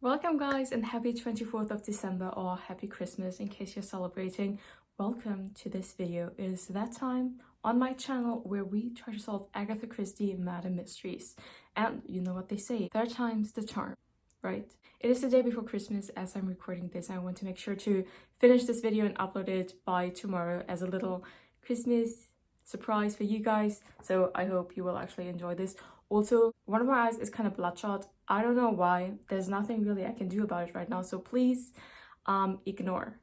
Welcome guys and happy 24th of December or happy Christmas in case you're celebrating. Welcome to this video. It is that time on my channel where we try to solve Agatha Christie murder mysteries. And you know what they say, third time's the charm, right? It is the day before Christmas as I'm recording this. I want to make sure to finish this video and upload it by tomorrow as a little Christmas surprise for you guys. So I hope you will actually enjoy this. Also, one of my eyes is kind of bloodshot. I don't know why. There's nothing really I can do about it right now, so please ignore.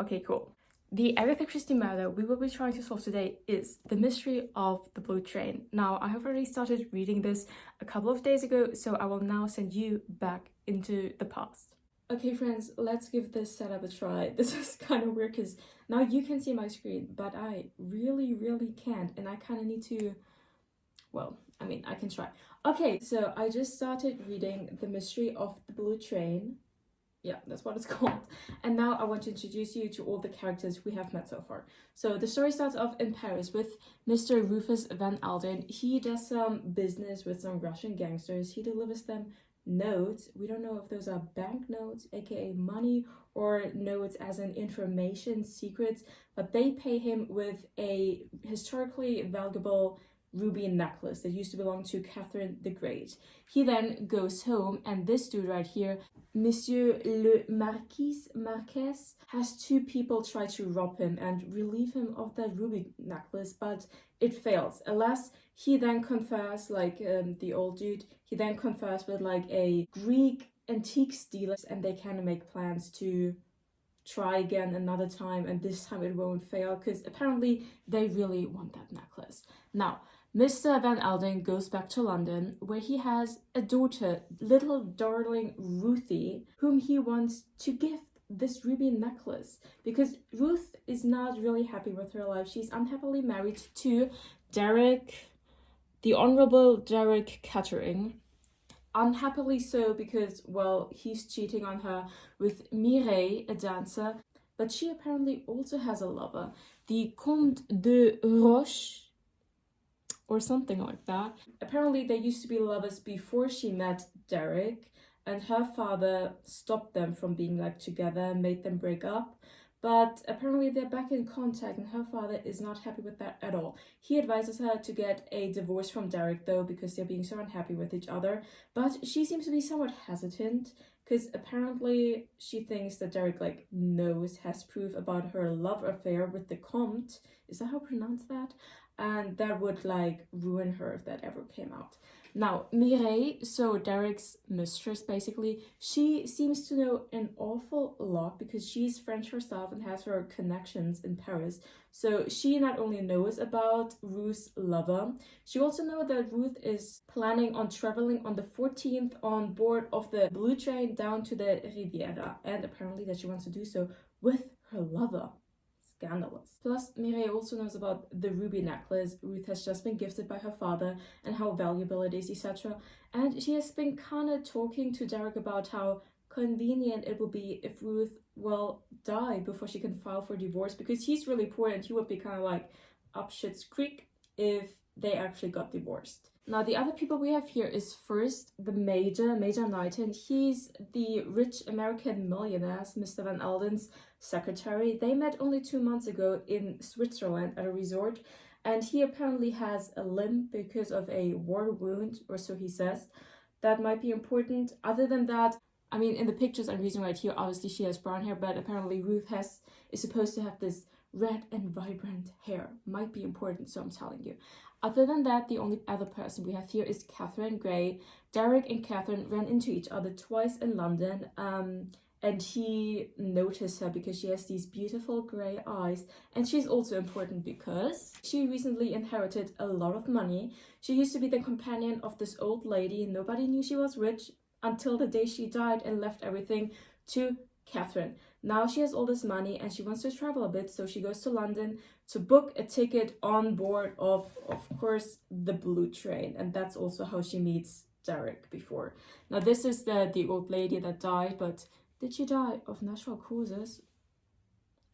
Okay, cool. The Agatha Christie murder we will be trying to solve today is the mystery of the blue train. Now, I have already started reading this a couple of days ago, so I will now send you back into the past. Okay friends, let's give this setup a try. This is kind of weird because now you can see my screen, but I really can't, and I kind of need to, well, I mean, I can try. Okay, so I just started reading The Mystery of the Blue Train. Yeah, that's what it's called. And now I want to introduce you to all the characters we have met so far. So the story starts off in Paris with Mr. Rufus Van Alden. He does some business with some Russian gangsters. He delivers them notes. We don't know if those are banknotes, aka money, or notes as in information, secrets, but they pay him with a historically valuable ruby necklace that used to belong to Catherine the Great. He then goes home, and this dude right here, Monsieur le Marquess, has two people try to rob him and relieve him of that ruby necklace, but it fails. Alas, he then confers, like the old dude, he then confers with like a Greek antiques dealer, and they kind of make plans to try again another time, and this time it won't fail because apparently they really want that necklace. Now, Mr. Van Alden goes back to London, where he has a daughter, little darling Ruthie, whom he wants to gift this ruby necklace, because Ruth is not really happy with her life. She's unhappily married to Derek, the Honorable Derek Kettering. Unhappily so because, well, he's cheating on her with Mireille, a dancer, but she apparently also has a lover, the Comte de Roche, or something like that. Apparently they used to be lovers before she met Derek, and her father stopped them from being like together and made them break up. But apparently they're back in contact, and her father is not happy with that at all. He advises her to get a divorce from Derek though, because they're being so unhappy with each other. But she seems to be somewhat hesitant, because apparently she thinks that Derek has proof about her love affair with the Comte. Is that how you pronounce that? And that would ruin her if that ever came out. Now, Mireille, so Derek's mistress basically, she seems to know an awful lot because she's French herself and has her connections in Paris. So she not only knows about Ruth's lover, she also knows that Ruth is planning on traveling on the 14th on board of the blue train down to the Riviera, and apparently that she wants to do so with her lover. Scandalous. Plus, Mireille also knows about the ruby necklace Ruth has just been gifted by her father and how valuable it is, etc. And she has been kind of talking to Derek about how convenient it would be if Ruth, died before she can file for divorce, because he's really poor and he would be kind of like up shit's creek if they actually got divorced. Now, the other people we have here is first the Major Knighton. He's the rich American millionaire, Mr. Van Alden's secretary. They met only 2 months ago in Switzerland at a resort, and he apparently has a limp because of a war wound, or so he says. That might be important. Other than that, I mean, in the pictures I'm using right here, obviously she has brown hair, but apparently Ruth is supposed to have this red and vibrant hair. Might be important, so I'm telling you. Other than that, the only other person we have here is Catherine Gray. Derek and Catherine ran into each other twice in London, and he noticed her because she has these beautiful gray eyes, and she's also important because she recently inherited a lot of money. She used to be the companion of this old lady. Nobody knew she was rich until the day she died and left everything to Catherine. Now she has all this money and she wants to travel a bit, so she goes to London to book a ticket on board of course, the blue train, and that's also how she meets Derek before. Now, this is the old lady that died, but did she die of natural causes?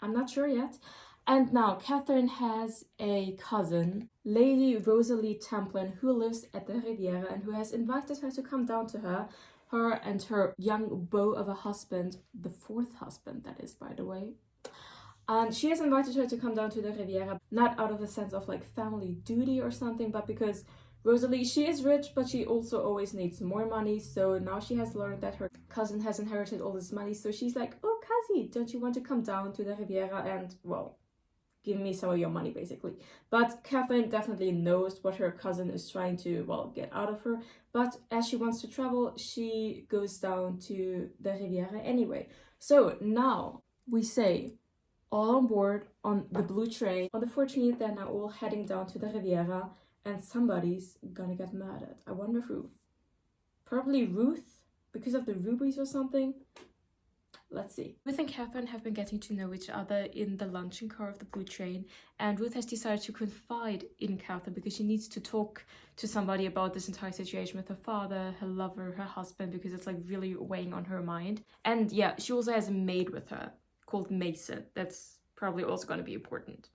I'm not sure yet. And now Catherine has a cousin, Lady Rosalie Templin, who lives at the Riviera and who has invited her to come down to her her and her young beau of a husband, the fourth husband that is, by the way. And she has invited her to come down to the Riviera, not out of a sense of like family duty or something, but because Rosalie, she is rich, but she also always needs more money. So now she has learned that her cousin has inherited all this money. So she's like, oh, Kazi, don't you want to come down to the Riviera and, well, give me some of your money, basically. But Catherine definitely knows what her cousin is trying to, well, get out of her. But as she wants to travel, she goes down to the Riviera anyway. So now we say, all on board on the blue train. On the 14th, they're now all heading down to the Riviera, and somebody's gonna get murdered. I wonder who. Probably Ruth, because of the rubies or something. Let's see. Ruth and Catherine have been getting to know each other in the luncheon car of the blue train, and Ruth has decided to confide in Catherine because she needs to talk to somebody about this entire situation with her father, her lover, her husband, because it's like really weighing on her mind. And yeah, she also has a maid with her called Mason. That's probably also going to be important.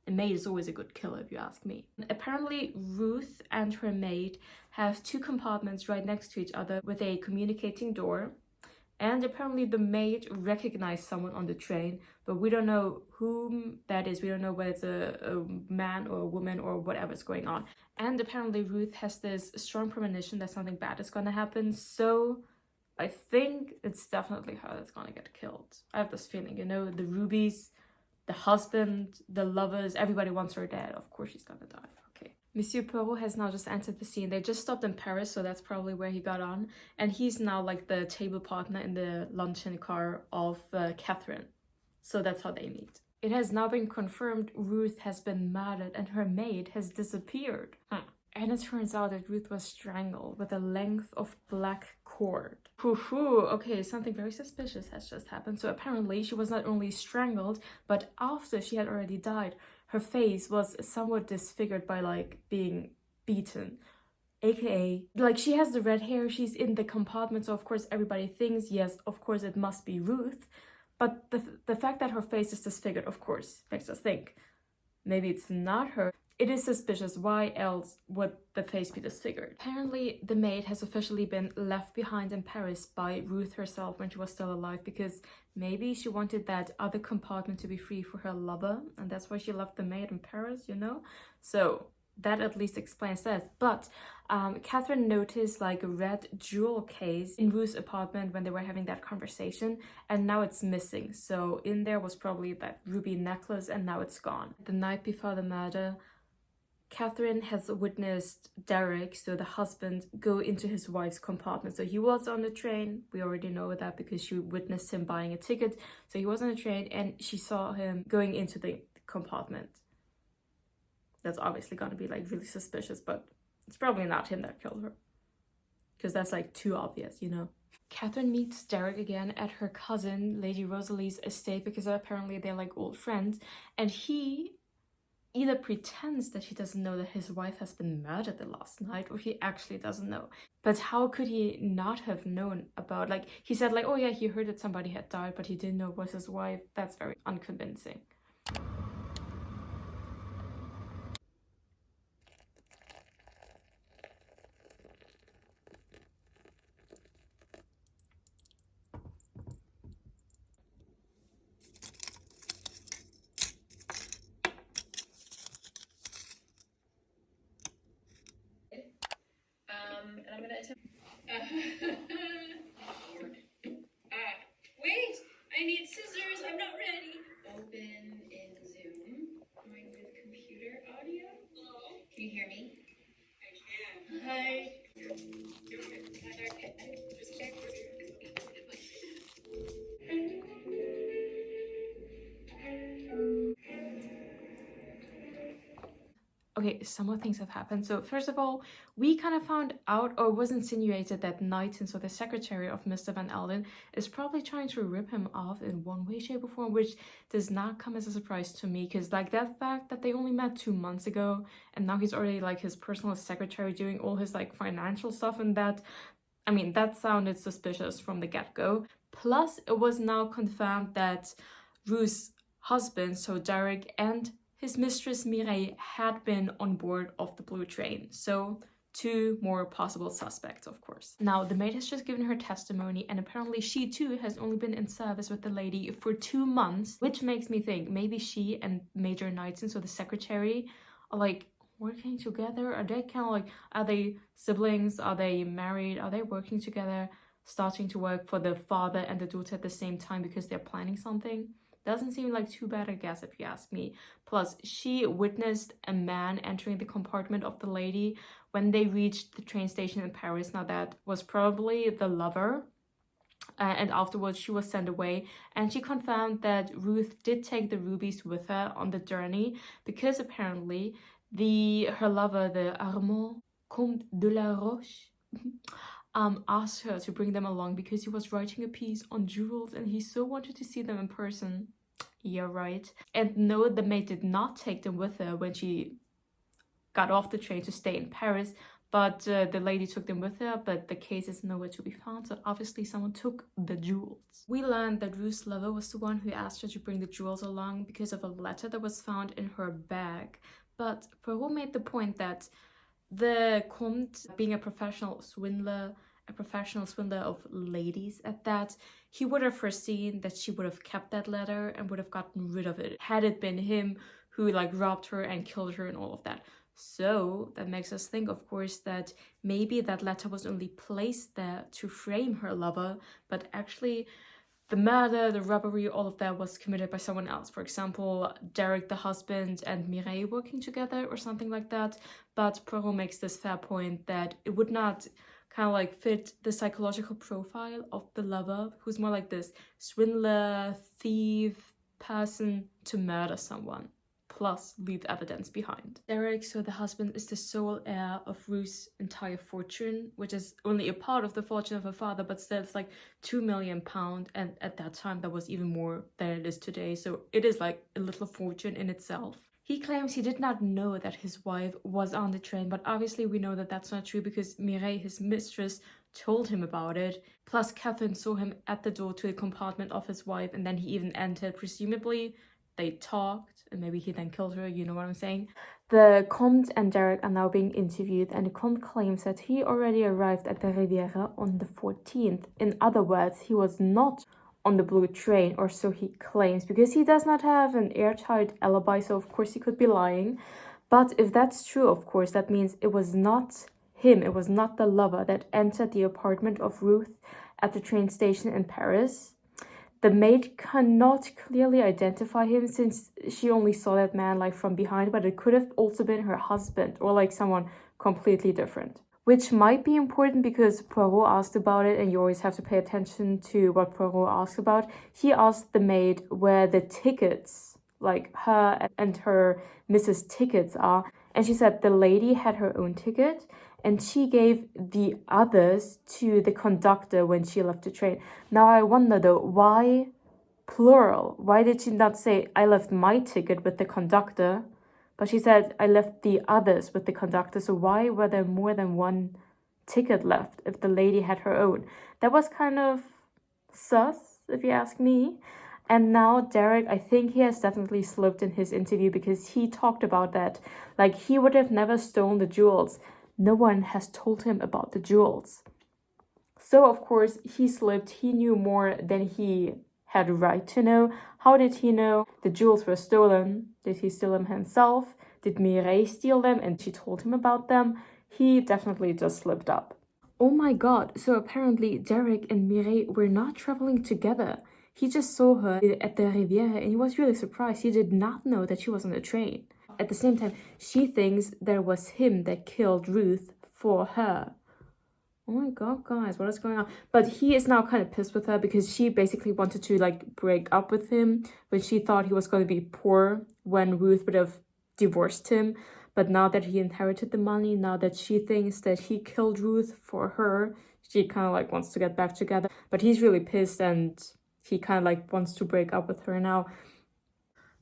A maid is always a good killer if you ask me. Apparently Ruth and her maid have two compartments right next to each other with a communicating door, and apparently the maid recognized someone on the train, but we don't know whom that is. We don't know whether it's a man or a woman or whatever's going on. And apparently Ruth has this strong premonition that something bad is going to happen, so I think it's definitely her that's gonna get killed. I have this feeling, you know, the rubies, the husband, the lovers, everybody wants her dead. Of course she's gonna die. Okay. Monsieur Poirot has now just entered the scene. They just stopped in Paris, so that's probably where he got on. And he's now like the table partner in the luncheon car of Catherine. So that's how they meet. It has now been confirmed Ruth has been murdered and her maid has disappeared. And it turns out that Ruth was strangled with a length of black cord. Okay, something very suspicious has just happened. So apparently she was not only strangled, but after she had already died, her face was somewhat disfigured by like being beaten. AKA, like she has the red hair, she's in the compartment, so of course everybody thinks, yes, of course it must be Ruth. But the fact that her face is disfigured, of course, makes us think maybe it's not her. It is suspicious. Why else would the face be disfigured? Apparently, the maid has officially been left behind in Paris by Ruth herself when she was still alive, because maybe she wanted that other compartment to be free for her lover, and that's why she left the maid in Paris, you know? So that at least explains that. But Catherine noticed like a red jewel case in Ruth's apartment when they were having that conversation, and now it's missing. So in there was probably that ruby necklace, and now it's gone. The night before the murder, Catherine has witnessed Derek, so the husband, go into his wife's compartment. So he was on the train. We already know that because she witnessed him buying a ticket. So he was on the train and she saw him going into the compartment. That's obviously going to be like really suspicious, but it's probably not him that killed her, because that's like too obvious, you know. Catherine meets Derek again at her cousin, Lady Rosalie's estate, because apparently they're like old friends, and he either pretends that he doesn't know that his wife has been murdered the last night, or he actually doesn't know. But how could he not have known about, like, he said like, oh yeah, he heard that somebody had died, but he didn't know it was his wife. That's very unconvincing. And I'm gonna attempt. Wait! I need scissors! I'm not ready! Open in Zoom. Going with computer audio. Hello? Can you hear me? I can. Hi. Okay, some more things have happened. So first of all, we kind of found out, or was insinuated, that Knighton, so the secretary of Mr. Van Elden, is probably trying to rip him off in one way, shape, or form, which does not come as a surprise to me, because like that fact that they only met 2 months ago, and now he's already like his personal secretary doing all his like financial stuff, and that, I mean, that sounded suspicious from the get-go. Plus, it was now confirmed that Ruth's husband, so Derek, and his mistress Mireille had been on board of the blue train. So two more possible suspects, of course. Now, the maid has just given her testimony, and apparently she too has only been in service with the lady for 2 months, which makes me think maybe she and Major Knightson, so the secretary, are like working together. Are they kind of like, are they siblings? Are they married? Are they working together, starting to work for the father and the daughter at the same time because they're planning something? Doesn't seem like too bad, I guess, if you ask me. Plus, she witnessed a man entering the compartment of the lady when they reached the train station in Paris. Now, that was probably the lover. And afterwards, she was sent away. And she confirmed that Ruth did take the rubies with her on the journey because apparently her lover, the Armand Comte de la Roche, asked her to bring them along because he was writing a piece on jewels and he so wanted to see them in person. Yeah, right. And no, the maid did not take them with her when she got off the train to stay in Paris, but the lady took them with her, but the case is nowhere to be found, so obviously someone took the jewels. We learned that Ruth's lover was the one who asked her to bring the jewels along because of a letter that was found in her bag. But Poirot made the point that the Comte, being a professional swindler of ladies at that, he would have foreseen that she would have kept that letter and would have gotten rid of it had it been him who like robbed her and killed her and all of that. So that makes us think, of course, that maybe that letter was only placed there to frame her lover, but actually the murder, the robbery, all of that was committed by someone else. For example, Derek, the husband, and Mireille working together or something like that. But Poirot makes this fair point that it would not kind of like fit the psychological profile of the lover, who's more like this swindler, thief person to murder someone, plus leave evidence behind. Derek, so the husband, is the sole heir of Ruth's entire fortune, which is only a part of the fortune of her father, but still it's like £2 million, and at that time that was even more than it is today, so it is like a little fortune in itself. He claims he did not know that his wife was on the train, but obviously we know that that's not true because Mireille, his mistress, told him about it. Plus, Catherine saw him at the door to the compartment of his wife, and then he even entered. Presumably, they talked, and maybe he then killed her, you know what I'm saying? The Comte and Derek are now being interviewed, and the Comte claims that he already arrived at the Riviera on the 14th. In other words, he was not on the blue train, or so he claims, because he does not have an airtight alibi, so of course he could be lying. But if that's true, of course, that means it was not him, it was not the lover that entered the apartment of Ruth at the train station in Paris. The maid cannot clearly identify him since she only saw that man like from behind, but it could have also been her husband or like someone completely different. Which might be important because Poirot asked about it, and you always have to pay attention to what Poirot asked about. He asked the maid where the tickets, like her and her Mrs. tickets are, and she said the lady had her own ticket, and she gave the others to the conductor when she left the train. Now I wonder though, why plural? Why did she not say, I left my ticket with the conductor? But she said, I left the others with the conductor. So why were there more than one ticket left if the lady had her own? That was kind of sus, if you ask me. And now Derek, I think he has definitely slipped in his interview because he talked about that. Like, he would have never stolen the jewels. No one has told him about the jewels. So, of course, he slipped. He knew more than he had a right to know. How did he know the jewels were stolen? Did he steal them himself? Did Mireille steal them and she told him about them? He definitely just slipped up. Oh my god, so apparently Derek and Mireille were not traveling together. He just saw her at the Riviera and he was really surprised. He did not know that she was on the train. At the same time, she thinks that it was him that killed Ruth for her. Oh my god, guys, what is going on? But he is now kind of pissed with her because she basically wanted to like break up with him when she thought he was going to be poor when Ruth would have divorced him. But now that he inherited the money, now that she thinks that he killed Ruth for her, she kind of like wants to get back together. But he's really pissed and he kind of like wants to break up with her now.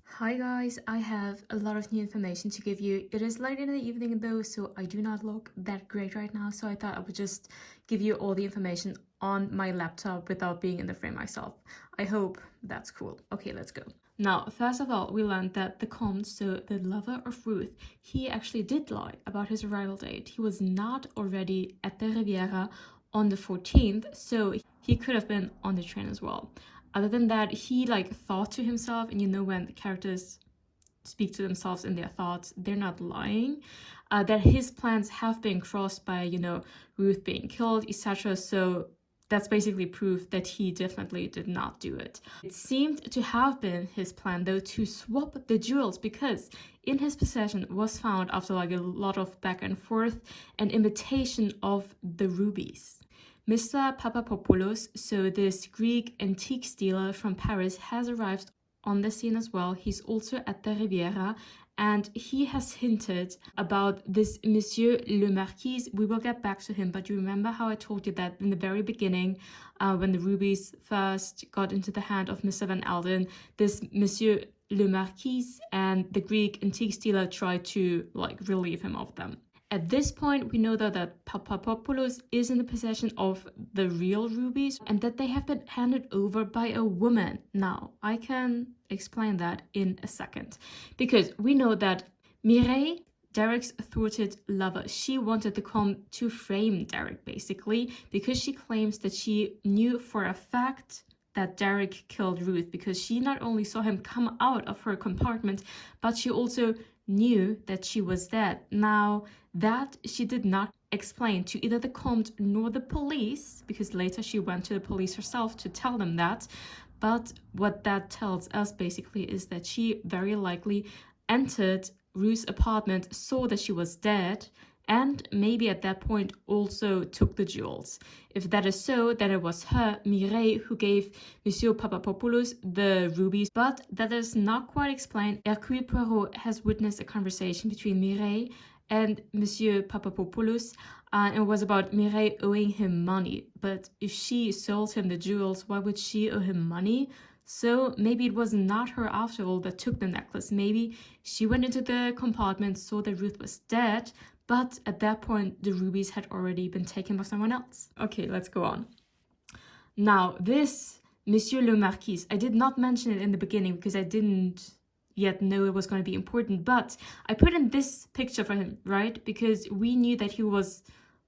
Hi guys, I have a lot of new information to give you. It is late in the evening though, so I do not look that great right now, so I thought I would just give you all the information on my laptop without being in the frame myself. I hope that's cool. Okay, let's go. Now, first of all, we learned that the Comte, so the lover of Ruth, he actually did lie about his arrival date. He was not already at the Riviera on the 14th, so he could have been on the train as well. Other than that, he thought to himself, and when the characters speak to themselves in their thoughts, they're not lying, that his plans have been crossed by, Ruth being killed, etc. So that's basically proof that he definitely did not do it. It seemed to have been his plan, though, to swap the jewels, because in his possession was found, after a lot of back and forth, an imitation of the rubies. Mr. Papapopoulos, so this Greek antiques dealer from Paris, has arrived on the scene as well. He's also at the Riviera, and he has hinted about this Monsieur le Marquis. We will get back to him, but you remember how I told you that in the very beginning, when the rubies first got into the hand of Mr. Van Elden, this Monsieur le Marquis and the Greek antiques dealer tried to relieve him of them. At this point, we know though that Papapopoulos is in the possession of the real rubies and that they have been handed over by a woman. Now, I can explain that in a second, because we know that Mireille, Derek's thwarted lover, she wanted the Comte to frame Derek, basically, because she claims that she knew for a fact that Derek killed Ruth, because she not only saw him come out of her compartment, but she also knew that she was dead. Now, that she did not explain to either the Comte nor the police, because later she went to the police herself to tell them that. But what that tells us basically is that she very likely entered Ruth's apartment, saw that she was dead, and maybe at that point also took the jewels. If that is so, then it was her, Mireille, who gave Monsieur Papapopoulos the rubies, but that is not quite explained. Hercule Poirot has witnessed a conversation between Mireille and Monsieur Papapopoulos, and it was about Mireille owing him money. But if she sold him the jewels, why would she owe him money? So maybe it was not her after all that took the necklace. Maybe she went into the compartment, saw that Ruth was dead, but at that point, the rubies had already been taken by someone else. Okay, let's go on. Now, this Monsieur le Marquis, I did not mention it in the beginning because I didn't yet know it was going to be important, but I put in this picture for him, right? Because we knew that he was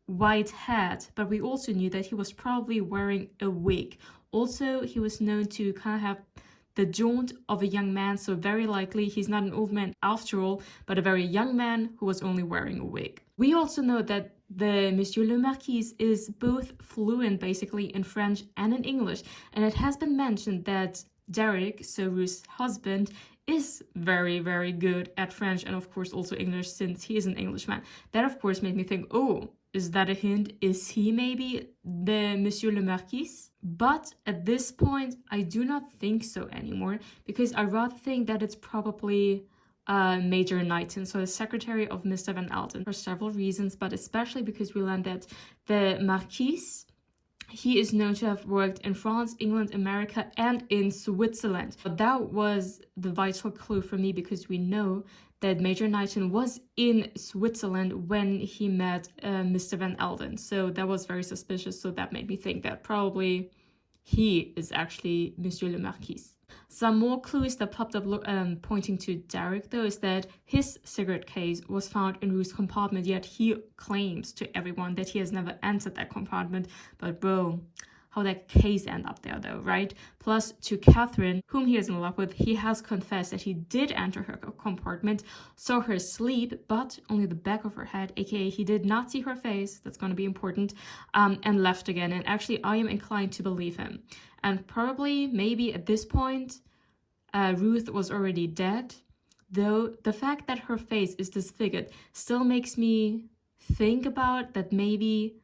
white-haired, but we also knew that he was probably wearing a wig. Also, he was known to kind of have the jaunt of a young man, so very likely he's not an old man after all, but a very young man who was only wearing a wig. We also know that the Monsieur le Marquis is both fluent basically in French and in English, and it has been mentioned that Derek, so Ruth's husband, is very, very good at French and of course also English, since he is an Englishman. That of course made me think, oh, is that a hint? Is he maybe the Monsieur le Marquis? But at this point, I do not think so anymore, because I rather think that it's probably Major Knighton, so the secretary of Mr. Van Elden, for several reasons, but especially because we learned that the Marquis, he is known to have worked in France, England, America, and in Switzerland. But that was the vital clue for me, because we know that Major Knighton was in Switzerland when he met Mr. Van Elden. So that was very suspicious. So that made me think that probably he is actually Monsieur le Marquis. Some more clues that popped up pointing to Derek, though, is that his cigarette case was found in Ruth's compartment, yet he claims to everyone that he has never entered that compartment. But bro, how that case end up there though, right? Plus, to Catherine, whom he is in love with, he has confessed that he did enter her compartment, saw her sleep, but only the back of her head, aka he did not see her face, that's going to be important, and left again. And actually, I am inclined to believe him. And probably, maybe at this point, Ruth was already dead, though the fact that her face is disfigured still makes me think about that maybe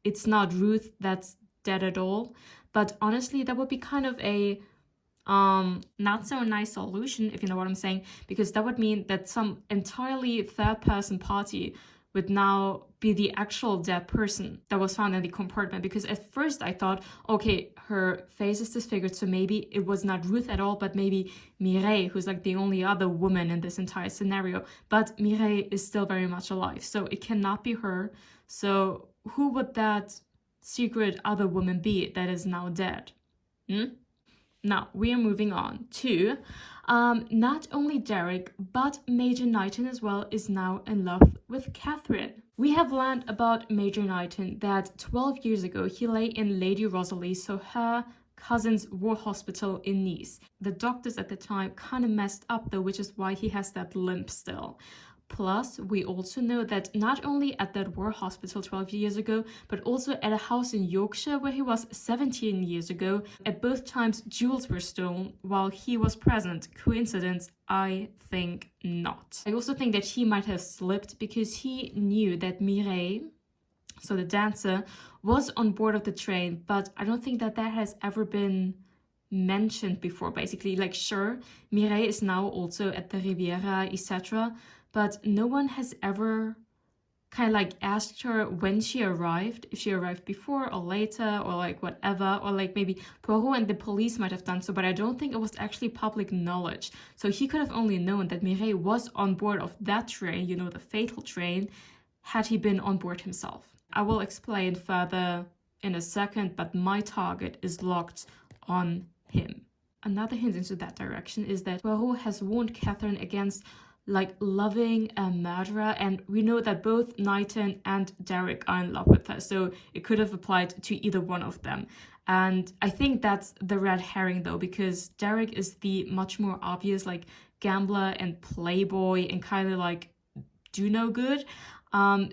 it's not Ruth that's dead at all. But honestly, that would be kind of a not so nice solution, if you know what I'm saying, because that would mean that some entirely third person party would now be the actual dead person that was found in the compartment. Because at first I thought, okay, her face is disfigured, so maybe it was not Ruth at all, but maybe Mireille, who's like the only other woman in this entire scenario. But Mireille is still very much alive, so it cannot be her. So who would that secret other woman be that is now dead? Now, we are moving on to not only Derek, but Major Knighton as well is now in love with Catherine. We have learned about Major Knighton that 12 years ago he lay in Lady Rosalie, so her cousin's war hospital in Nice. The doctors at the time kind of messed up though, which is why he has that limp still. Plus, we also know that not only at that war hospital 12 years ago, but also at a house in Yorkshire where he was 17 years ago, at both times jewels were stolen while he was present. Coincidence? I think not. I also think that he might have slipped because he knew that Mireille, so the dancer, was on board of the train, but I don't think that that has ever been mentioned before, basically. Like, sure, Mireille is now also at the Riviera, etc., but no one has ever kind of like asked her when she arrived, if she arrived before or later or like whatever, or like maybe Poirot and the police might have done so, but I don't think it was actually public knowledge. So he could have only known that Mireille was on board of that train, you know, the fatal train, had he been on board himself. I will explain further in a second, but my target is locked on him. Another hint into that direction is that Poirot has warned Catherine against like loving a murderer, and we know that both Knighton and Derek are in love with her, so it could have applied to either one of them. And I think that's the red herring though, because Derek is the much more obvious like gambler and playboy and kind of like do no good.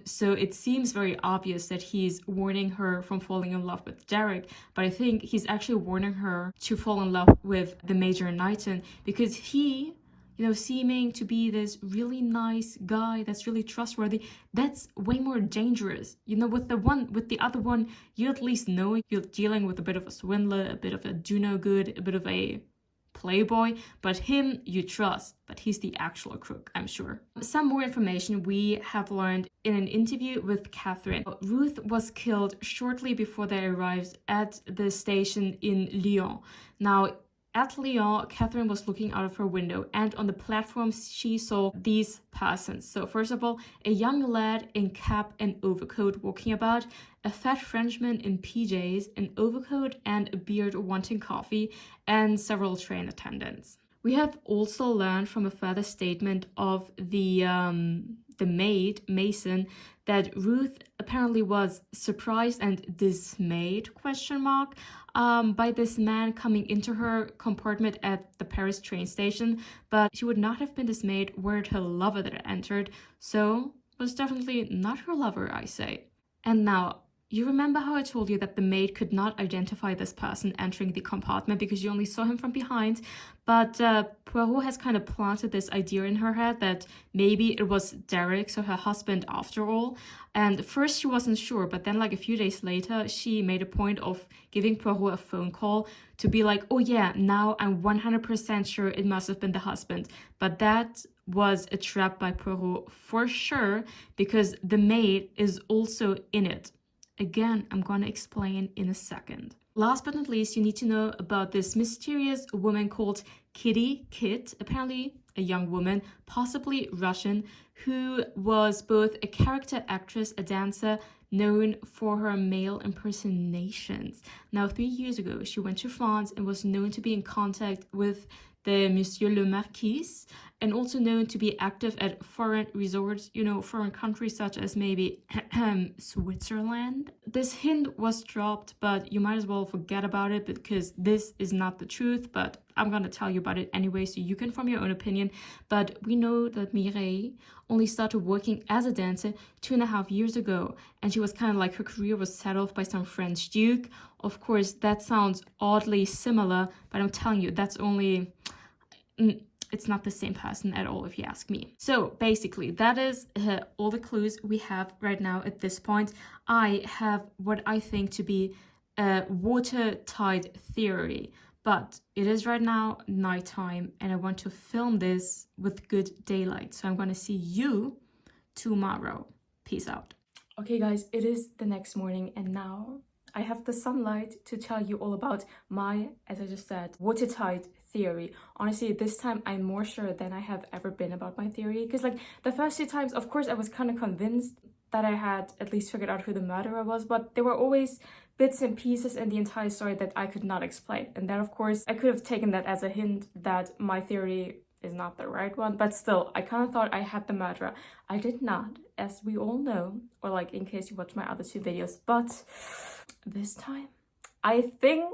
So it seems very obvious that he's warning her from falling in love with Derek, but I think he's actually warning her to fall in love with the Major Knighton, because he, you know, seeming to be this really nice guy that's really trustworthy, that's way more dangerous. You know, with the other one, you at least know you're dealing with a bit of a swindler, a bit of a do-no-good, a bit of a playboy, but him you trust, but he's the actual crook, I'm sure. Some more information we have learned in an interview with Catherine. Ruth was killed shortly before they arrived at the station in Lyon. Now, at Lyon, Catherine was looking out of her window, and on the platform she saw these persons. So first of all, a young lad in cap and overcoat walking about, a fat Frenchman in PJs, an overcoat and a beard wanting coffee, and several train attendants. We have also learned from a further statement of the maid, Mason, that Ruth apparently was surprised and dismayed, by this man coming into her compartment at the Paris train station, but she would not have been dismayed were it her lover that entered, so was definitely not her lover, I say. And now, you remember how I told you that the maid could not identify this person entering the compartment because you only saw him from behind, but Poirot has kind of planted this idea in her head that maybe it was Derek, so her husband after all. And first she wasn't sure, but then like a few days later, she made a point of giving Poirot a phone call to be like, oh yeah, now I'm 100% sure it must have been the husband. But that was a trap by Poirot for sure, because the maid is also in it. Again, I'm going to explain in a second. Last but not least, you need to know about this mysterious woman called Kit, apparently a young woman, possibly Russian, who was both a character actress, a dancer, known for her male impersonations. Now, 3 years ago, she went to France and was known to be in contact with the Monsieur le Marquis, and also known to be active at foreign resorts, you know, foreign countries such as maybe Switzerland. This hint was dropped, but you might as well forget about it because this is not the truth, but I'm gonna tell you about it anyway so you can form your own opinion. But we know that Mireille only started working as a dancer 2.5 years ago, and she was kind of like, her career was set off by some French duke. Of course, that sounds oddly similar, but I'm telling you, that's only... it's not the same person at all, if you ask me. So basically, that is all the clues we have right now at this point. I have what I think to be a watertight theory, but it is right now nighttime and I want to film this with good daylight. So I'm going to see you tomorrow. Peace out. Okay guys, it is the next morning and now I have the sunlight to tell you all about my, as I just said, watertight theory. Honestly, this time I'm more sure than I have ever been about my theory, because like the first 2 times, of course, I was kind of convinced that I had at least figured out who the murderer was, but there were always bits and pieces in the entire story that I could not explain. And then, of course, I could have taken that as a hint that my theory is not the right one, but still, I kind of thought I had the murderer. I did not, as we all know, or like in case you watch my other 2 videos, but this time, I think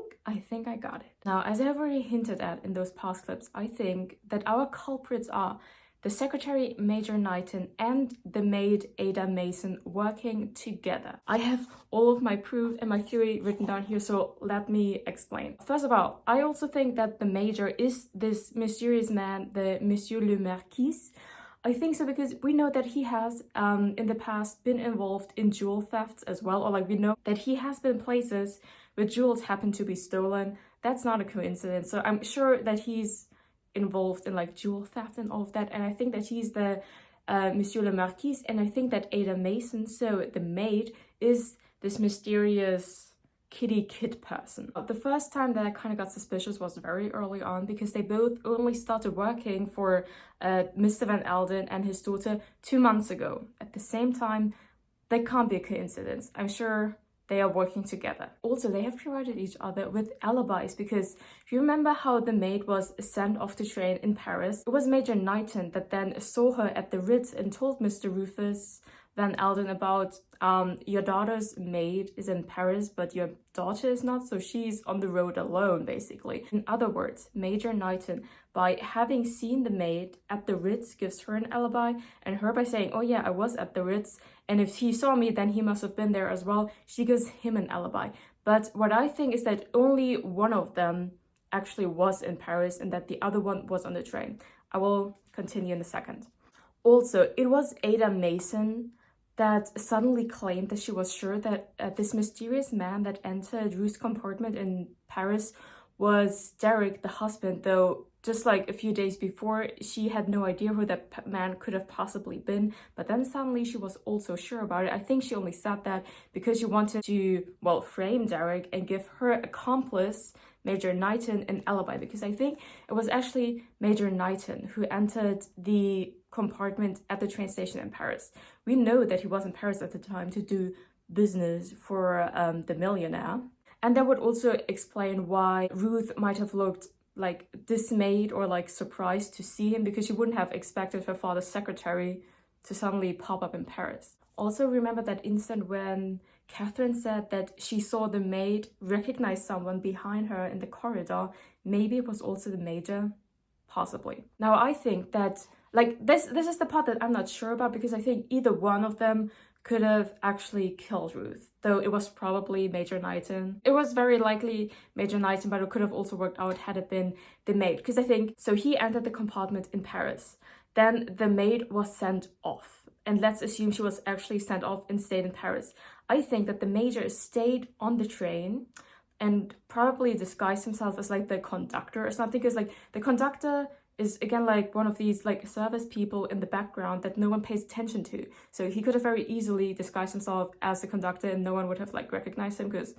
I got it. Now, as I've already hinted at in those past clips, I think that our culprits are the secretary Major Knighton and the maid Ada Mason working together. I have all of my proof and my theory written down here, so let me explain. First of all, I also think that the major is this mysterious man, the Monsieur le Marquis. I think so because we know that he has in the past been involved in jewel thefts as well, or like we know that he has been places where jewels happen to be stolen. That's not a coincidence. So I'm sure that he's involved in like jewel theft and all of that, and I think that he's the Monsieur le Marquis, and I think that Ada Mason, so the maid, is this mysterious kitty kid person. The first time that I kind of got suspicious was very early on because they both only started working for Mr. Van Elden and his daughter 2 months ago. At the same time, that can't be a coincidence. I'm sure they are working together. Also, they have provided each other with alibis because if you remember how the maid was sent off the train in Paris, it was Major Knighton that then saw her at the Ritz and told Mr. Rufus Van Elden about your daughter's maid is in Paris, but your daughter is not, so she's on the road alone, basically. In other words, Major Knighton, by having seen the maid at the Ritz, gives her an alibi, and her by saying, oh yeah, I was at the Ritz, and if he saw me, then he must have been there as well, she gives him an alibi. But what I think is that only one of them actually was in Paris and that the other one was on the train. I will continue in a second. Also, it was Ada Mason that suddenly claimed that she was sure that this mysterious man that entered Ruth's compartment in Paris was Derek, the husband, though just like a few days before, she had no idea who that man could have possibly been. But then suddenly she was also sure about it. I think she only said that because she wanted to, well, frame Derek and give her accomplice, Major Knighton, an alibi, because I think it was actually Major Knighton who entered the compartment at the train station in Paris. We know that he was in Paris at the time to do business for the millionaire. And that would also explain why Ruth might have looked like dismayed or like surprised to see him, because she wouldn't have expected her father's secretary to suddenly pop up in Paris. Also, remember that instant when Catherine said that she saw the maid recognize someone behind her in the corridor? Maybe it was also the major, possibly. Now, I think that like this is the part that I'm not sure about, because I think either one of them could have actually killed Ruth, though it was probably Major Knighton. It was very likely Major Knighton, but it could have also worked out had it been the maid, because I think, so he entered the compartment in Paris, then the maid was sent off, and let's assume she was actually sent off and stayed in Paris. I think that the major stayed on the train and probably disguised himself as like the conductor or something, because like the conductor is again like one of these like service people in the background that no one pays attention to. So he could have very easily disguised himself as the conductor and no one would have like recognized him because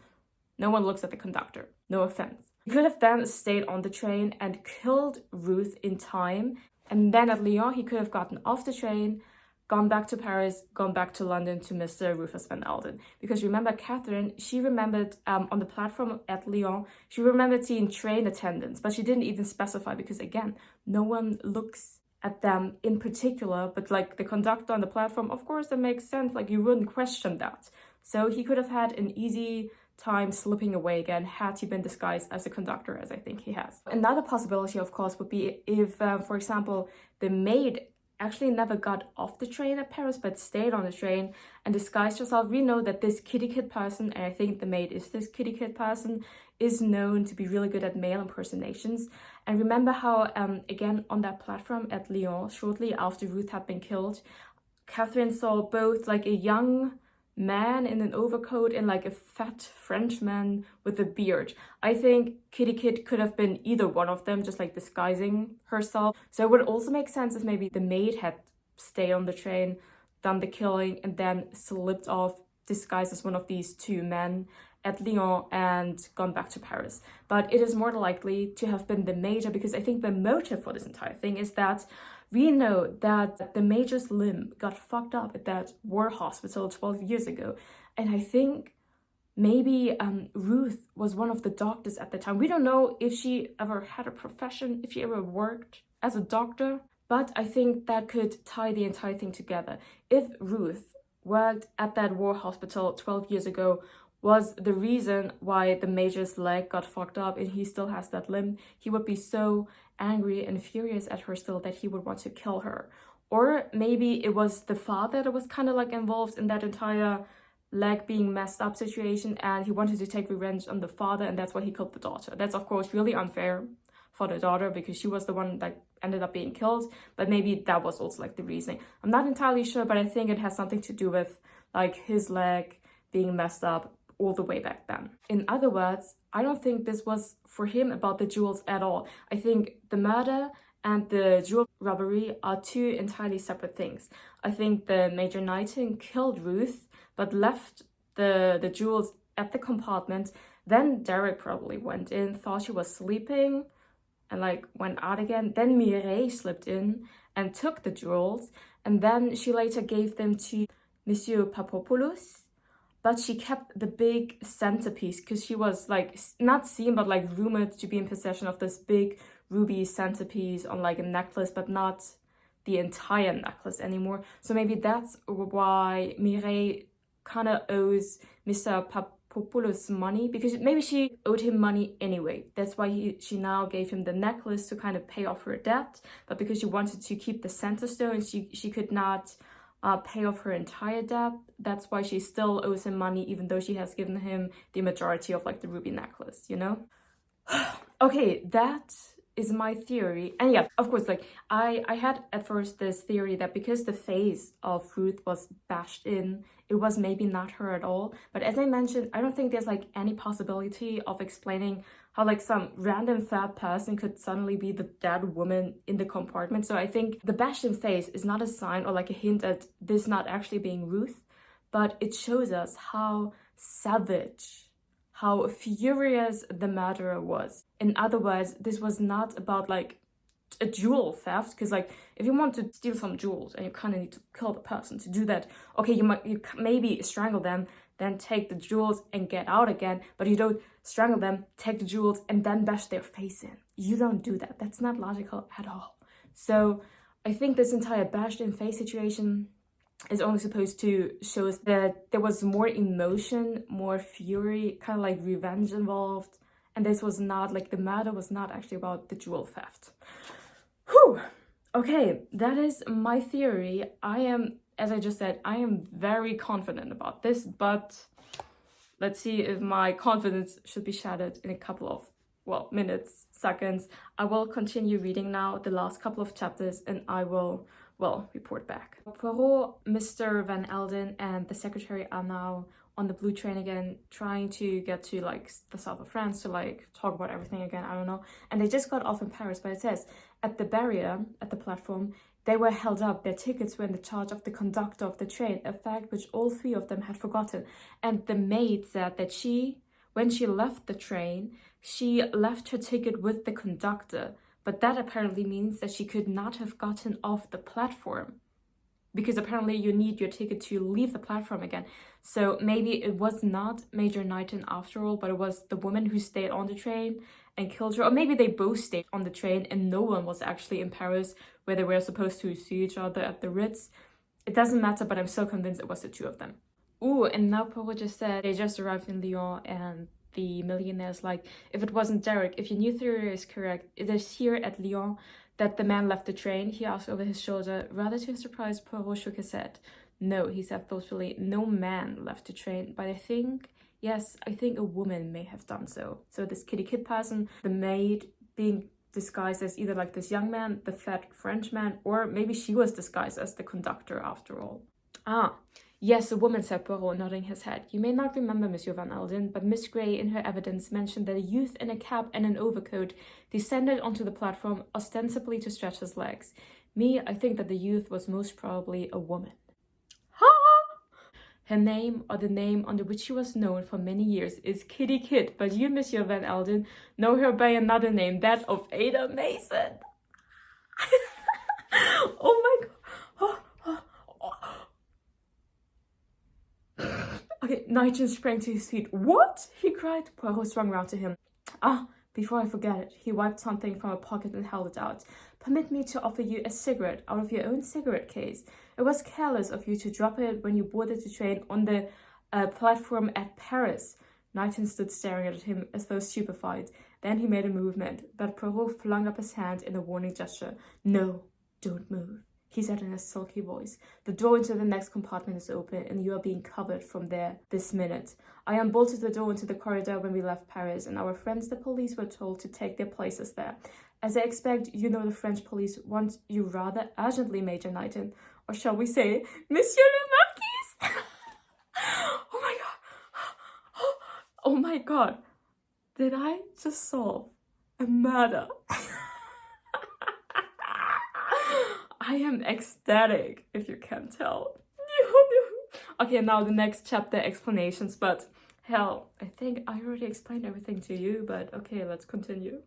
no one looks at the conductor. No offense. He could have then stayed on the train and killed Ruth in time. And then at Lyon, he could have gotten off the train, gone back to Paris, gone back to London to Mr. Rufus Van Elden. Because remember, Catherine, she remembered on the platform at Lyon, she remembered seeing train attendants, but she didn't even specify because, again, no one looks at them in particular, but like the conductor on the platform, of course, that makes sense. Like, you wouldn't question that. So he could have had an easy time slipping away again had he been disguised as a conductor, as I think he has. Another possibility, of course, would be if, for example, the maid actually never got off the train at Paris but stayed on the train and disguised herself. We know that this kitty kid person, and I think the maid is this kitty kid person, is known to be really good at male impersonations. And remember how, again, on that platform at Lyon, shortly after Ruth had been killed, Catherine saw both like a young man in an overcoat and like a fat Frenchman with a beard. I think Kitty Kid could have been either one of them, just like disguising herself. So it would also make sense if maybe the maid had stayed on the train, done the killing, and then slipped off, disguised as one of these two men at Lyon and gone back to Paris. But it is more likely to have been the major, because I think the motive for this entire thing is that we know that the major's limb got fucked up at that war hospital 12 years ago. And I think maybe Ruth was one of the doctors at the time. We don't know if she ever had a profession, if she ever worked as a doctor, but I think that could tie the entire thing together. If Ruth worked at that war hospital 12 years ago, was the reason why the major's leg got fucked up and he still has that limb, he would be so angry and furious at her still that he would want to kill her. Or maybe it was the father that was kind of like involved in that entire leg being messed up situation, and he wanted to take revenge on the father, and that's why he killed the daughter. That's of course really unfair for the daughter because she was the one that ended up being killed, but maybe that was also like the reasoning. I'm not entirely sure, but I think it has something to do with like his leg being messed up all the way back then. In other words, I don't think this was for him about the jewels at all. I think the murder and the jewel robbery are two entirely separate things. I think the Major Knighton killed Ruth but left the jewels at the compartment. Then Derek probably went in, thought she was sleeping, and like went out again. Then Mireille slipped in and took the jewels, and then she later gave them to Monsieur Papopoulos, but she kept the big centerpiece because she was like not seen but like rumored to be in possession of this big ruby centerpiece on like a necklace, but not the entire necklace anymore. So maybe that's why Mireille kind of owes Mr. Papopoulos money, because maybe she owed him money anyway. That's why she now gave him the necklace to kind of pay off her debt, but because she wanted to keep the center stone, she could not pay off her entire debt. That's why she still owes him money, even though she has given him the majority of like the ruby necklace, you know? Okay, that is my theory. And yeah, of course, like I had at first this theory that because the face of Ruth was bashed in, it was maybe not her at all. But as I mentioned, I don't think there's like any possibility of explaining how like some random third person could suddenly be the dead woman in the compartment. So I think the bashed in face is not a sign or like a hint at this not actually being Ruth, but it shows us how savage, how furious the murderer was. In other words, this was not about like a jewel theft, because like if you want to steal some jewels and you kind of need to kill the person to do that, okay, you maybe strangle them, then take the jewels and get out again, but you don't strangle them, take the jewels and then bash their face in. You don't do that. That's not logical at all. So I think this entire bashed in face situation is only supposed to show us that there was more emotion, more fury, kind of like revenge involved. And this was not like the murder was not actually about the jewel theft. Whew. Okay, that is my theory. I am, as I just said, I am very confident about this, but let's see if my confidence should be shattered in a couple of, well, minutes, seconds. I will continue reading now the last couple of chapters and I will, well, report back. Poirot, Mr. Van Elden, and the secretary are now on the blue train again, trying to get to like the south of France to like talk about everything again, I don't know. And they just got off in Paris, but it says at the barrier, at the platform, they were held up. Their tickets were in the charge of the conductor of the train, a fact which all three of them had forgotten. And the maid said that when she left the train, she left her ticket with the conductor. But that apparently means that she could not have gotten off the platform, because apparently you need your ticket to leave the platform again. So maybe it was not Major Knighton after all, but it was the woman who stayed on the train and killed her. Or maybe they both stayed on the train and no one was actually in Paris where they were supposed to see each other at the Ritz. It doesn't matter, but I'm so convinced it was the two of them. Ooh, and now Poirot just said they just arrived in Lyon, and the millionaire's like, if it wasn't Derek, if your new theory is correct, it is here at Lyon that the man left the train? He asked over his shoulder. Rather to his surprise, Poirot shook his head. No, he said thoughtfully, no man left the train, but I think a woman may have done so. So this kitty kid person, the maid being disguised as either like this young man, the fat French man, or maybe she was disguised as the conductor after all. Ah, yes, a woman, said Poirot, nodding his head. You may not remember, Monsieur Van Elden, but Miss Grey in her evidence mentioned that a youth in a cap and an overcoat descended onto the platform ostensibly to stretch his legs. I think that the youth was most probably a woman. Her name, or the name under which she was known for many years, is Kitty Kid, but you, Monsieur Van Elden, know her by another name, that of Ada Mason. Oh my god. Okay, Nigel sprang to his feet. What? He cried. Poirot swung round to him. Ah, before I forget it, he wiped something from a pocket and held it out. Permit me to offer you a cigarette out of your own cigarette case. It was careless of you to drop it when you boarded the train on the platform at Paris. Knighton stood staring at him as though stupefied. Then he made a movement, but Poirot flung up his hand in a warning gesture. No, don't move, he said in a sulky voice. The door into the next compartment is open, and you are being covered from there this minute. I unbolted the door into the corridor when we left Paris, and our friends the police were told to take their places there. As I expect, you know the French police want you rather urgently, Major Knighton. Or shall we say, Monsieur le Marquis? Oh my god. Oh my god. Did I just solve a murder? I am ecstatic, if you can tell. Okay, now the next chapter, explanations, but hell, I think I already explained everything to you, but okay, let's continue.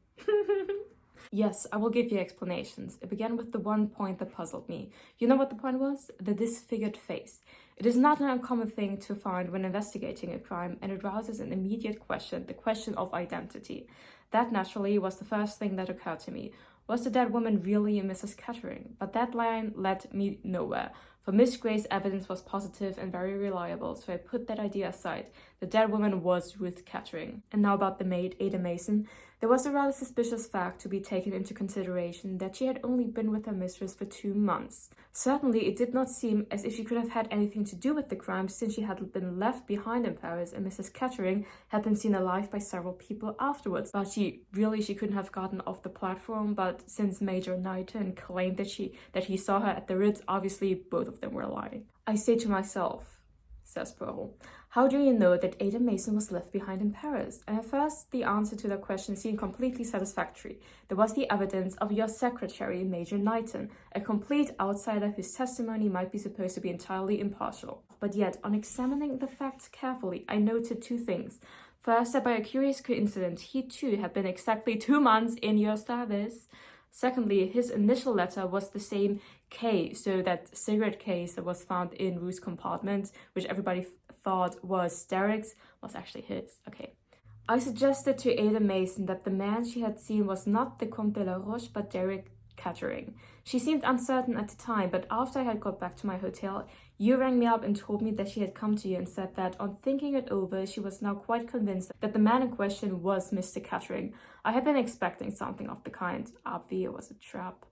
Yes, I will give you explanations. It began with the one point that puzzled me. You know what the point was? The disfigured face. It is not an uncommon thing to find when investigating a crime, and it rouses an immediate question, the question of identity. That naturally was the first thing that occurred to me. Was the dead woman really Mrs. Kettering? But that line led me nowhere, for Miss Gray's evidence was positive and very reliable, so I put that idea aside. The dead woman was Ruth Kettering. And now about the maid, Ada Mason. There was a rather suspicious fact to be taken into consideration, that she had only been with her mistress for 2 months. Certainly, it did not seem as if she could have had anything to do with the crime, since she had been left behind in Paris and Mrs. Kettering had been seen alive by several people afterwards. But she couldn't have gotten off the platform, but since Major Knighton claimed that he saw her at the Ritz, obviously both of them were lying. I say to myself, says Poirot, how do you know that Ada Mason was left behind in Paris? And at first, the answer to that question seemed completely satisfactory. There was the evidence of your secretary, Major Knighton, a complete outsider whose testimony might be supposed to be entirely impartial. But yet, on examining the facts carefully, I noted 2 things. First, that by a curious coincidence, he too had been exactly 2 months in your service. Secondly, his initial letter was the same K, so that cigarette case that was found in Ruth's compartment, which everybody thought was Derek's, was actually his. Okay. I suggested to Ada Mason that the man she had seen was not the Comte de la Roche, but Derek Kettering. She seemed uncertain at the time, but after I had got back to my hotel, you rang me up and told me that she had come to you and said that, on thinking it over, she was now quite convinced that the man in question was Mr. Kettering. I had been expecting something of the kind. Obviously, it was a trap.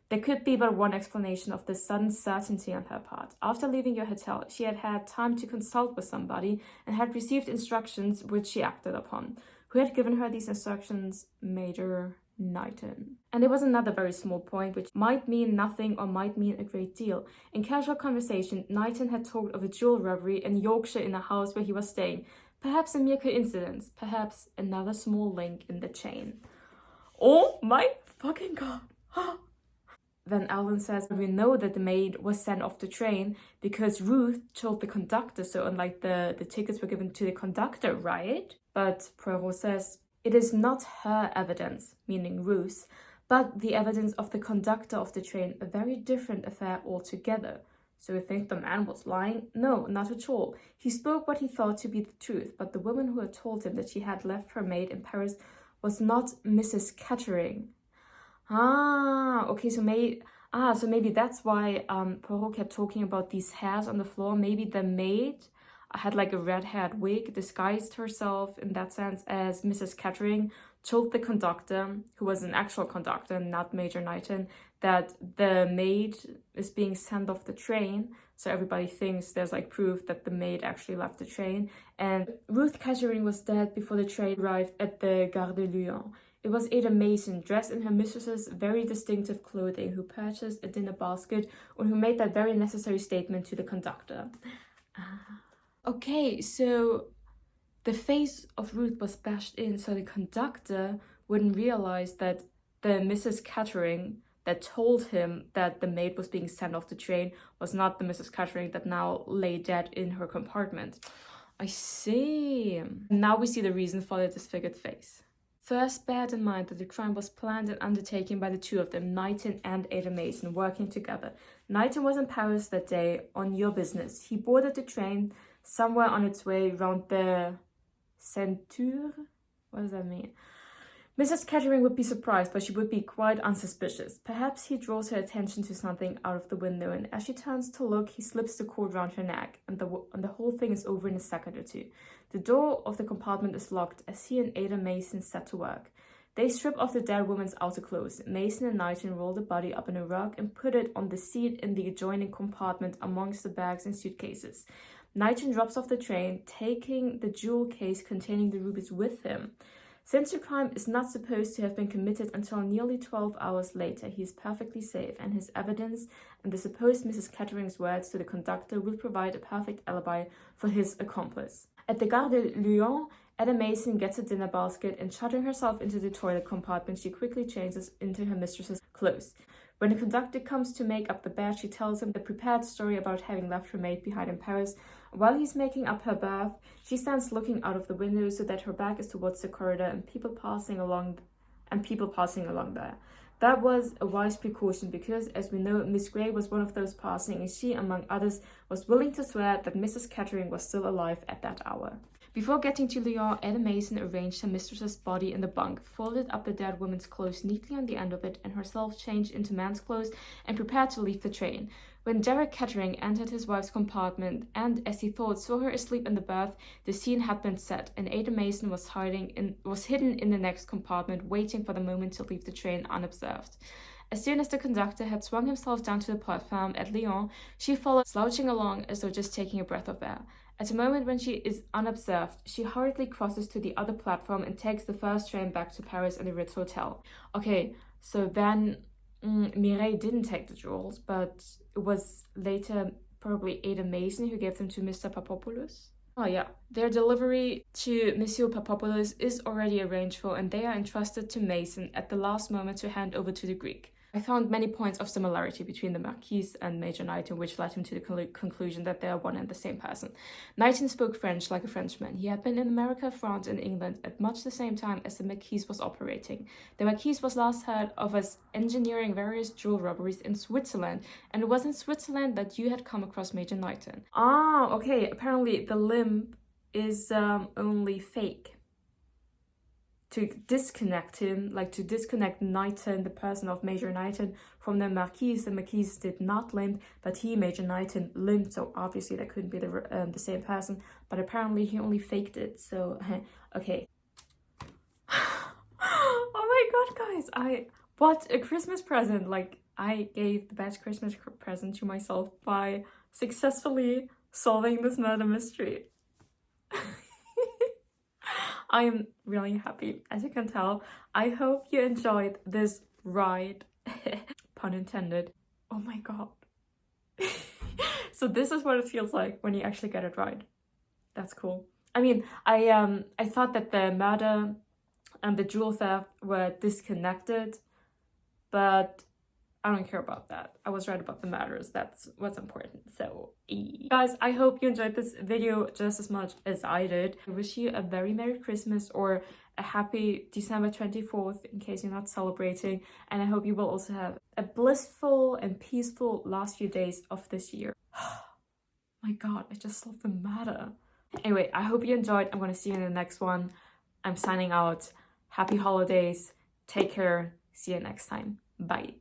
There could be but one explanation of this sudden certainty on her part. After leaving your hotel, she had had time to consult with somebody and had received instructions which she acted upon. Who had given her these instructions? Major Knighton. And there was another very small point which might mean nothing or might mean a great deal. In casual conversation, Knighton had talked of a jewel robbery in Yorkshire in the house where he was staying. Perhaps a mere coincidence, perhaps another small link in the chain. Oh my fucking god. Then Alvin says, we know that the maid was sent off the train because Ruth told the conductor so, unlike the tickets were given to the conductor, right? But Poirot says, it is not her evidence, meaning Ruth's, but the evidence of the conductor of the train, a very different affair altogether. So you think the man was lying? No, not at all. He spoke what he thought to be the truth, but the woman who had told him that she had left her maid in Paris was not Mrs. Kettering. Okay, so maybe that's why Poirot kept talking about these hairs on the floor. Maybe the maid had like a red-haired wig, disguised herself in that sense as Mrs. Kettering, told the conductor, who was an actual conductor, not Major Knighton, that the maid is being sent off the train. So everybody thinks there's like proof that the maid actually left the train. And Ruth Kettering was dead before the train arrived at the Gare de Lyon. It was Ada Mason, dressed in her mistress's very distinctive clothing, who purchased a dinner basket and who made that very necessary statement to the conductor. Okay, so the face of Ruth was bashed in, so the conductor wouldn't realize that the Mrs. Kettering that told him that the maid was being sent off the train was not the Mrs. Kettering that now lay dead in her compartment. I see. Now we see the reason for the disfigured face. First, bear in mind that the crime was planned and undertaken by the two of them, Knighton and Ada Mason, working together. Knighton was in Paris that day on your business. He boarded the train somewhere on its way around the ceinture. What does that mean? Mrs. Kettering would be surprised, but she would be quite unsuspicious. Perhaps he draws her attention to something out of the window, and as she turns to look, he slips the cord round her neck, and the whole thing is over in a second or two. The door of the compartment is locked as he and Ada Mason set to work. They strip off the dead woman's outer clothes. Mason and Knighton roll the body up in a rug and put it on the seat in the adjoining compartment amongst the bags and suitcases. Knighton drops off the train, taking the jewel case containing the rubies with him. Since the crime is not supposed to have been committed until nearly 12 hours later, he is perfectly safe, and his evidence and the supposed Mrs. Kettering's words to the conductor will provide a perfect alibi for his accomplice. At the Gare de Lyon, Ada Mason gets a dinner basket and, shuttering herself into the toilet compartment, she quickly changes into her mistress's clothes. When the conductor comes to make up the bed, she tells him the prepared story about having left her maid behind in Paris. While he's making up her berth, she stands looking out of the window so that her back is towards the corridor and people passing along there. That was a wise precaution because, as we know, Miss Grey was one of those passing, and she, among others, was willing to swear that Mrs. Kettering was still alive at that hour. Before getting to Lyon, Ada Mason arranged her mistress's body in the bunk, folded up the dead woman's clothes neatly on the end of it, and herself changed into man's clothes and prepared to leave the train. When Derek Kettering entered his wife's compartment and, as he thought, saw her asleep in the berth, the scene had been set, and Ada Mason was hidden in the next compartment, waiting for the moment to leave the train unobserved. As soon as the conductor had swung himself down to the platform at Lyon, she followed, slouching along as though just taking a breath of air. At a moment when she is unobserved, she hurriedly crosses to the other platform and takes the first train back to Paris and the Ritz Hotel. Okay, so then Mireille didn't take the jewels, but it was later probably Ada Mason who gave them to Mr. Papopoulos. Oh yeah, their delivery to Monsieur Papopoulos is already arranged for, and they are entrusted to Mason at the last moment to hand over to the Greek. I found many points of similarity between the Marquise and Major Knighton, which led him to the conclusion that they are one and the same person. Knighton spoke French like a Frenchman. He had been in America, France, and England at much the same time as the Marquise was operating. The Marquise was last heard of as engineering various jewel robberies in Switzerland, and it was in Switzerland that you had come across Major Knighton. Ah, okay, apparently the limp is only fake. To disconnect him, like to disconnect Knighton, the person of Major Knighton, from the Marquise did not limp, but he, Major Knighton, limped, so obviously that couldn't be the same person, but apparently he only faked it, so, okay. Oh my god, guys, what a Christmas present! Like, I gave the best Christmas present to myself by successfully solving this murder mystery. I am really happy, as you can tell. I hope you enjoyed this ride. Pun intended. Oh my god. So this is what it feels like when you actually get it right. That's cool. I mean, I thought that the murder and the jewel theft were disconnected, but I don't care about that. I was right about the matters. That's what's important. So, guys, I hope you enjoyed this video just as much as I did. I wish you a very Merry Christmas or a happy December 24th in case you're not celebrating. And I hope you will also have a blissful and peaceful last few days of this year. My god, I just solved the matter. Anyway, I hope you enjoyed. I'm going to see you in the next one. I'm signing out. Happy holidays. Take care. See you next time. Bye.